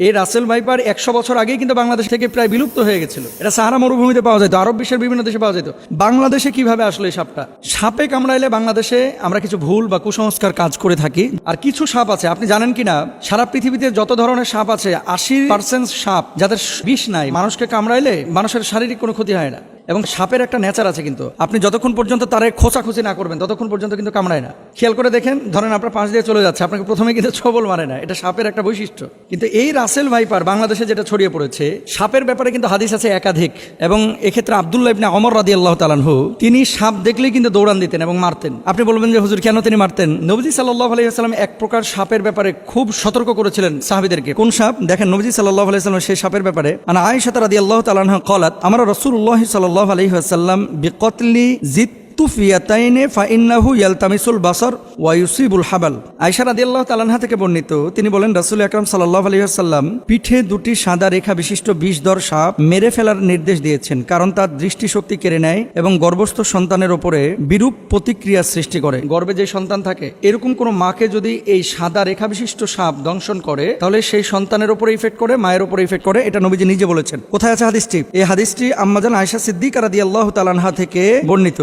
এই Russell viper 100 বছর আগেই কিন্তু বাংলাদেশ থেকে প্রায় বিলুপ্ত হয়ে গেছিল। এটা সাহারা মরুভূমিতে পাওয়া যেত, আরব বিশ্বের বিভিন্ন দেশে পাওয়া যেত। বাংলাদেশে কিভাবে আসলে এই সাপটা? সাপে কামড়াইলে বাংলাদেশে আমরা কিছু ভুল বা কুসংস্কার কাজ করে থাকি। আর কিছু সাপ আছে, আপনি জানেন কিনা, সারা পৃথিবীতে যত ধরনের সাপ আছে 80% সাপ যাদের বিষ নাই, মানুষকে কামড়াইলে মানুষের শারীরিক কোনো ক্ষতি হয় না। এবং সাপের একটা নেচার আছে, কিন্তু আপনি যতক্ষণ পর্যন্ত তারে খোঁচাখুচি না করবেন ততক্ষণ পর্যন্ত কিন্তু কামড়ায় না। খেয়াল করে দেখেন, ধরেন আপনার পাশ দিয়ে চলে যাচ্ছে, আপনাকে প্রথমে কিন্তু ছবল মারে না, এটা সাপের একটা বৈশিষ্ট্য। কিন্তু এই রাসেল ভাইপার বাংলাদেশে যেটা ছড়িয়ে পড়েছে, সাপের ব্যাপারে কিন্তু হাদিস আছে একাধিক। এবং এক্ষেত্রে আব্দুল্লাহ ইবনে ওমর রাদিয়াল্লাহু তাআলা আনহু, তিনি সাপ দেখলেই কিন্তু দৌড়ান দিতেন এবং মারতেন। আপনি বলবেন যে হুজুর কেন তিনি মারতেন? নবীজি সাল্লাল্লাহু আলাইহি ওয়াসাল্লাম এক প্রকার সাপের ব্যাপারে খুব সতর্ক করেছিলেন সাহাবীদেরকে। কোন সাপ? দেখেন, নবীজি সাল্লাল্লাহু আলাইহি ওয়াসাল্লাম সেই সাপের ব্যাপারে, আনা আয়েশা রাদিয়াল্লাহু তাআলা আনহা ক্বালাত আমরা রাসূলুল্লাহ সাল্লাল্লাহু আলাইহি ওয়াসাল্লাম বিকতলি জিত্তুফিয়াতাইনে ফাইন্নাহু ইয়ালতামিসুল বাসার ওয়া ইউসিবুল হাবাল। আয়েশা রাদিয়াল্লাহু তাআলা আনহা থেকে বর্ণিত, তিনি বলেন রাসূল আকরাম সাল্লাল্লাহু আলাইহি ওয়াসাল্লাম পিঠে দুটি সাদা রেখা বিশিষ্ট বিষধর সাপ মেরে ফেলার নির্দেশ দিয়েছেন, কারণ তার দৃষ্টিশক্তি কেড়ে নেয় এবং গর্ভস্থ সন্তানের উপরে বিরূপ প্রতিক্রিয়া সৃষ্টি করে। গর্ভে যে সন্তান থাকে, এরকম কোন মাকে যদি এই সাদা রেখা বিশিষ্ট সাপ দংশন করে, তাহলে সেই সন্তানের উপরে ইফেক্ট করে, মায়ের উপরে ইফেক্ট করে। এটা নবীজি নিজে বলেছেন। কোথায় আছে হাদিসটি? এই হাদিসটি আম্মাজান আয়েশা সিদ্দিকা রাদিয়াল্লাহু তাআলা আনহা থেকে বর্ণিত।